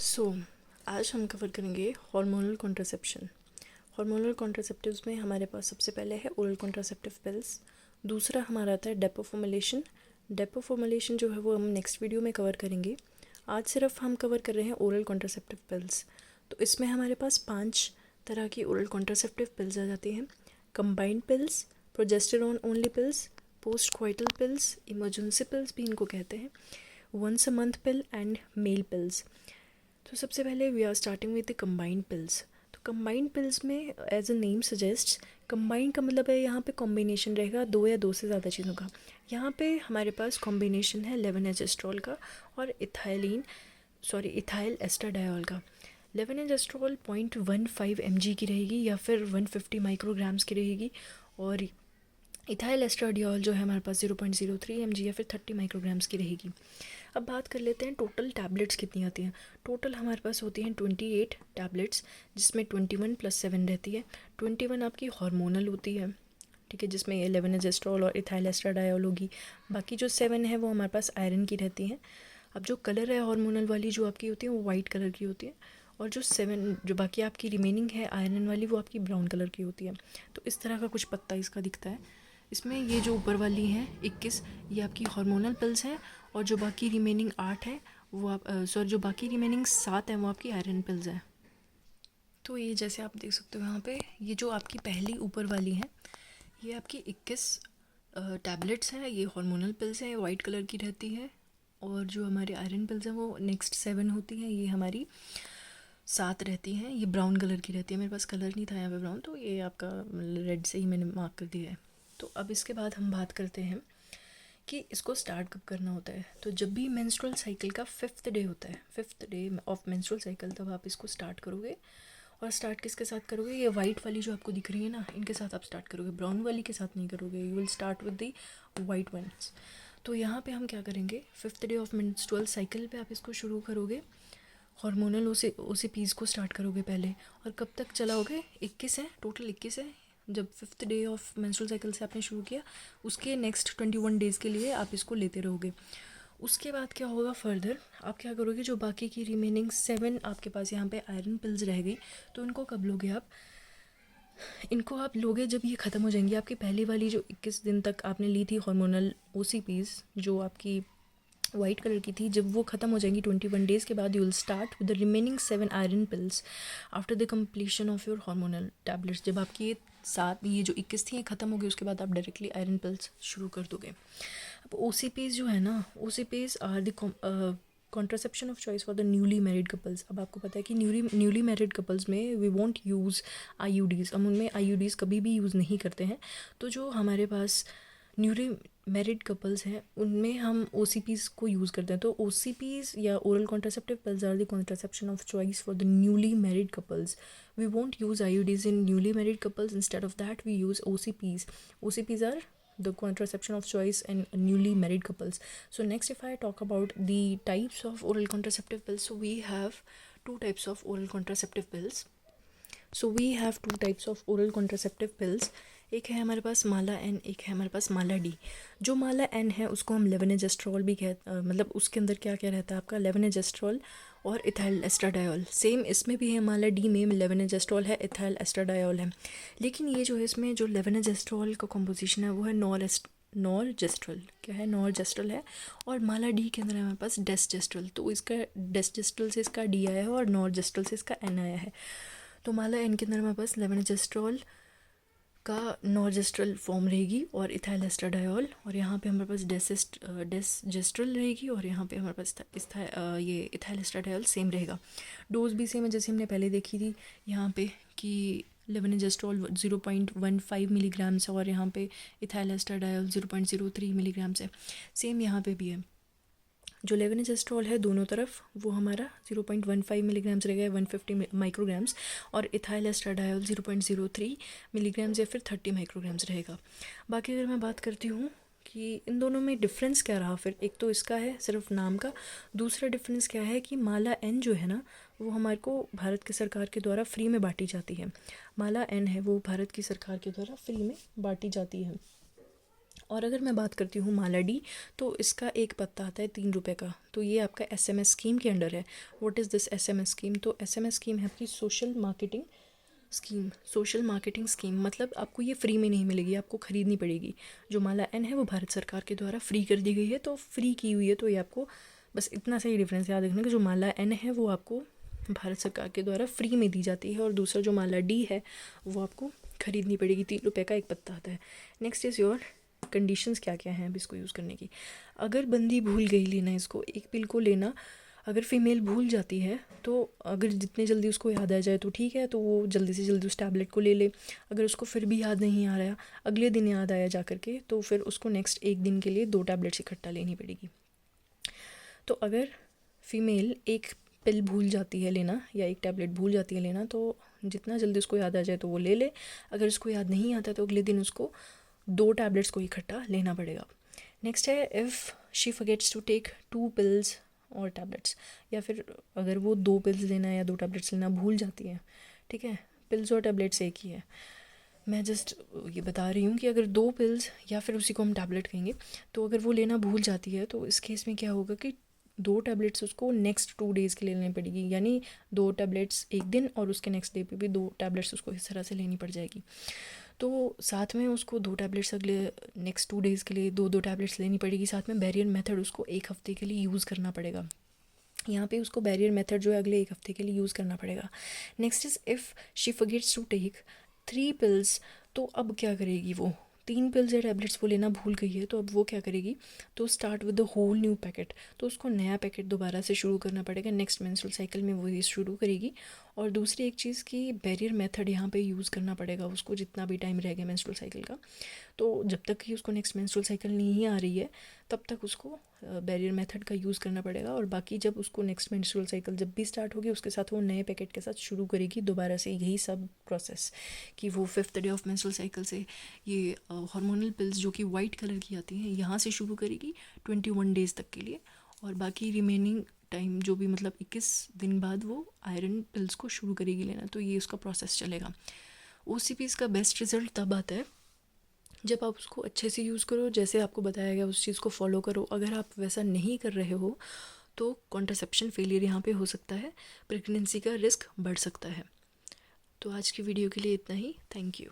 आज हम कवर करेंगे हार्मोनल कॉन्ट्रासेप्शन। हार्मोनल कॉन्ट्रासेप्टिव्स में हमारे पास सबसे पहले है ओरल कॉन्ट्रासेप्टिव पिल्स। दूसरा हमारा आता है डेपो फॉर्मुलेशन। डेपो फॉर्मुलेशन जो है वो हम नेक्स्ट वीडियो में कवर करेंगे। आज सिर्फ हम कवर कर रहे हैं ओरल कॉन्ट्रासेप्टिव पिल्स। तो इसमें हमारे पास 5 तरह की ओरल कॉन्ट्रासेप्टिव पिल्स आ जाती हैं। Combined pills, progesterone only pills, post coital pills, emergency pills भी इनको कहते हैं, once a month pill and male pills. तो सबसे पहले we are starting with the combined pills. तो कंबाइंड पिल्स में as a name suggest, combined का मतलब है यहाँ पे कॉम्बिनेशन रहेगा 2 या 2 से ज़्यादा चीज़ों का। यहाँ पे हमारे पास कॉम्बिनेशन है लेवोनोजेस्ट्रॉल का और इथाइल एस्ट्राडायोल का। लेवोनोजेस्ट्रॉल 0.15 mg की रहेगी या फिर 150 माइक्रोग्राम्स की रहेगी, और इथाइल एस्ट्राडियोल जो है हमारे पास 0.03 mg या फिर 30 माइक्रोग्राम्स की रहेगी। अब बात कर लेते हैं टोटल टैबलेट्स कितनी आती हैं। टोटल हमारे पास होती हैं 28 टैबलेट्स, जिसमें 21 + 7 रहती है। 21 आपकी हार्मोनल होती है, ठीक है, जिसमें ये लेवोनोजेस्ट्रॉल और इथाइल एस्ट्राडायोल होगी। बाकी जो 7 है वो हमारे पास आयरन की रहती हैं। अब जो कलर है हार्मोनल वाली जो आपकी होती है वो वाइट कलर की होती है, और जो 7 जो बाकी आपकी रिमेनिंग है आयरन वाली वो आपकी ब्राउन कलर की होती है। तो इस तरह का कुछ पत्ता इसका दिखता है। इसमें ये जो ऊपर वाली हैं 21, ये आपकी हार्मोनल पिल्स हैं, और जो बाकी रिमेनिंग 8 है वो जो बाकी रिमेनिंग 7 हैं वो आपकी आयरन पिल्स हैं। तो ये जैसे आप देख सकते हो यहाँ पे, ये जो आपकी पहली ऊपर वाली हैं ये आपकी 21 टैबलेट्स हैं, ये हार्मोनल पिल्स हैं, वाइट कलर की रहती है। और जो हमारे आयरन पिल्स हैं वो नेक्स्ट 7 होती हैं, ये हमारी 7 रहती हैं, ये ब्राउन कलर की रहती है। मेरे पास कलर नहीं था यहाँ पे ब्राउन, तो ये आपका रेड से ही मैंने मार्क कर दिया है। तो अब इसके बाद हम बात करते हैं कि इसको स्टार्ट कब करना होता है। तो जब भी मेंस्ट्रुअल साइकिल का 5th डे होता है, 5th day of menstrual cycle, तब आप इसको स्टार्ट करोगे। और स्टार्ट किसके साथ करोगे? ये वाइट वाली जो आपको दिख रही है ना, इनके साथ आप स्टार्ट करोगे, ब्राउन वाली के साथ नहीं करोगे। You will start with the white ones. तो यहाँ पे हम क्या करेंगे, 5th day of menstrual cycle पे आप इसको शुरू करोगे। हार्मोनल ओसीपीज़ को स्टार्ट करोगे पहले, और कब तक चलाओगे? 21 है, टोटल 21 है। जब 5th day of menstrual cycle से आपने शुरू किया, उसके नेक्स्ट 21 डेज़ के लिए आप इसको लेते रहोगे। उसके बाद क्या होगा फर्दर, आप क्या करोगे, जो बाकी की रिमेनिंग 7 आपके पास यहाँ पे आयरन पिल्स रह गई, तो इनको कब लोगे आप? इनको आप लोगे जब ये ख़त्म हो जाएंगी। आपकी पहली वाली जो 21 दिन तक आपने ली थी हार्मोनल ओसीपीज़, जो आपकी वाइट कलर की थी, जब वो ख़त्म हो जाएंगी 21 डेज़ के बाद, you will start with the remaining 7 iron pills after the completion of your hormonal tablets. जब आपकी ये जो 21 थी ये ख़त्म होगी, उसके बाद आप डायरेक्टली आयरन पिल्स शुरू कर दोगे। अब ओसीपीज़ जो है ना, OCPs are the contraception of choice for the newly married couples. अब आपको पता है कि न्यूली मैरिड कपल्स में वी वॉन्ट यूज़ आईयूडीज़, हम उनमें आईयूडीज़ कभी भी यूज़ नहीं करते हैं। तो जो हमारे पास न्यूली मैरिड कपल्स हैं उनमें हम ओसीपीज़ को यूज़ करते हैं। तो ओसीपीज़ या oral contraceptive pills are the contraception of choice for the newly married couples. We won't use IUDs in newly married couples, instead of that we use OCPs. OCPs are the contraception of choice in newly married couples. So next, if I talk about the types of oral contraceptive pills, so we have 2 types of oral contraceptive pills. एक है हमारे पास माला N, एक है हमारे पास माला D. जो माला N है उसको हम लेवोनोजेस्ट्रॉल भी मतलब उसके अंदर क्या क्या रहता है आपका, लेवोनोजेस्ट्रॉल और इथाइल एस्ट्राडायोल। सेम इसमें भी है, माला डी में लेवोनोजेस्ट्रॉल है, इथाइल एस्ट्राडायोल है। लेकिन ये जो है इसमें जो लेवोनोजेस्ट्रॉल का कॉम्पोजिशन है वो है नॉरजेस्ट्रल। क्या है? नॉरजेस्ट्रल है। और माला डी के अंदर हमारे पास डेसजेस्ट्रल, तो इसका डेसजेस्ट्रल से इसका डी आया है और नॉरजेस्ट्रल से इसका एन आया है। तो माला एन के अंदर हमारे पास लेवोनोजेस्ट्रॉल का नॉरजेस्ट्रल फॉर्म रहेगी और इथाइल एस्ट्राडायोल, और यहाँ पे हमारे पास डेसजेस्ट्रल रहेगी, और यहाँ पे हमारे पास ये इथाइल एस्ट्राडायोल सेम रहेगा। डोज भी सेम है जैसे हमने पहले देखी थी यहाँ पे कि लेवोनोजेस्ट्रॉल 0.15 मिलीग्राम्स है और यहाँ पे इथाइल एस्ट्राडायोल 0.03 मिलीग्राम्स है। सेम यहाँ पे भी है। जो लेवोनोजेस्ट्रॉल है दोनों तरफ वो हमारा 0.15 मिलीग्राम्स रहेगा, 150 माइक्रोग्राम्स, और इथाइल एस्ट्राडायोल 0.03 मिलीग्राम्स या फिर 30 माइक्रोग्राम्स रहेगा। बाकी अगर मैं बात करती हूँ कि इन दोनों में डिफरेंस क्या रहा, फिर एक तो इसका है सिर्फ नाम का, दूसरा डिफरेंस क्या है कि माला एन जो है ना वो हमारे को भारत की सरकार के द्वारा फ्री में बांटी जाती है। माला एन है वो भारत की सरकार के द्वारा फ्री में बांटी जाती है। और अगर मैं बात करती हूँ माला डी, तो इसका एक पत्ता आता है 3 रुपये का, तो ये आपका SMS स्कीम के अंडर है। What is this SMS scheme? तो SMS स्कीम है आपकी social marketing scheme. Social marketing scheme मतलब आपको ये फ्री में नहीं मिलेगी, आपको ख़रीदनी पड़ेगी। जो माला एन है वो भारत सरकार के द्वारा फ्री कर दी गई है, तो फ्री की हुई है, तो ये आपको बस इतना सा ही डिफरेंस याद रखना कि जो माला एन है वो आपको भारत सरकार के द्वारा फ्री में दी जाती है, और दूसरा जो माला डी है वो आपको ख़रीदनी पड़ेगी। 3 रुपये का एक पत्ता आता है। नेक्स्ट इज़ योर कंडीशंस क्या क्या हैं अब इसको यूज़ करने की। अगर बंदी भूल गई लेना इसको, एक पिल को लेना अगर फीमेल भूल जाती है, तो अगर जितने जल्दी उसको याद आ जाए तो ठीक है, तो वो जल्दी से जल्दी उस टैबलेट को ले ले। अगर उसको फिर भी याद नहीं आ रहा, अगले दिन याद आया जा करके, तो फिर उसको नेक्स्ट एक दिन के लिए 2 टैबलेट्स इकट्ठा लेनी पड़ेगी। तो अगर फीमेल एक पिल भूल जाती है लेना या एक टैबलेट भूल जाती है लेना, तो जितना जल्दी उसको याद आ जाए तो वो ले ले। अगर उसको याद नहीं आता तो अगले दिन उसको 2 टैबलेट्स को इकट्ठा लेना पड़ेगा। नेक्स्ट है if she forgets to take 2 pills और टैबलेट्स, या फिर अगर वो 2 पिल्स लेना या 2 टैबलेट्स लेना भूल जाती है, ठीक है, पिल्स और टैबलेट्स एक ही है, मैं जस्ट ये बता रही हूँ कि अगर 2 पिल्स या फिर उसी को हम टैबलेट कहेंगे, तो अगर वो लेना भूल जाती है तो इस केस में क्या होगा कि 2 टैबलेट्स उसको नेक्स्ट 2 डेज़ के लिए लेनी पड़ेगी, यानी 2 टैबलेट्स एक दिन और उसके नेक्स्ट डे पे भी 2 टैबलेट्स उसको इस तरह से लेनी पड़ जाएगी। तो साथ में उसको 2 टैबलेट्स अगले नेक्स्ट 2 डेज़ के लिए 2 टैबलेट्स लेनी पड़ेगी। साथ में बैरियर मेथड उसको 1 हफ़्ते के लिए यूज़ करना पड़ेगा। यहाँ पे उसको बैरियर मेथड जो है अगले 1 हफ़्ते के लिए यूज़ करना पड़ेगा। Next is if she forgets to take 3 pills, तो अब क्या करेगी वो? 3 पिल्स या टैबलेट्स वो लेना भूल गई है, तो अब वो क्या करेगी? तो start with the whole new packet, तो उसको नया पैकेट दोबारा से शुरू करना पड़ेगा। नेक्स्ट मेंस्ट्रुअल साइकिल में वो ये शुरू करेगी। और दूसरी एक चीज़ की बैरियर मेथड यहाँ पे यूज़ करना पड़ेगा उसको, जितना भी टाइम रह गया मेंस्ट्रुअल साइकिल का। तो जब तक कि उसको नेक्स्ट मेंस्ट्रुअल साइकिल नहीं आ रही है, तब तक उसको बैरियर मेथड का यूज़ करना पड़ेगा। और बाकी जब उसको नेक्स्ट मेंस्ट्रुअल साइकिल जब भी स्टार्ट होगी, उसके साथ वो नए पैकेट के साथ शुरू करेगी दोबारा से यही सब प्रोसेस, कि वो 5th day of menstrual cycle से ये हार्मोनल पिल्स जो कि वाइट कलर की आती हैं यहाँ से शुरू करेगी 21 डेज़ तक के लिए, और बाकी रिमेनिंग टाइम जो भी मतलब 21 दिन बाद वो आयरन पिल्स को शुरू करेगी लेना। तो ये उसका प्रोसेस चलेगा। OCPs का बेस्ट रिज़ल्ट तब आता है जब आप उसको अच्छे से यूज़ करो, जैसे आपको बताया गया उस चीज़ को फॉलो करो। अगर आप वैसा नहीं कर रहे हो तो कॉन्ट्रासेप्शन फेलियर यहाँ पे हो सकता है, प्रेगनेंसी का रिस्क बढ़ सकता है। तो आज की वीडियो के लिए इतना ही। Thank you.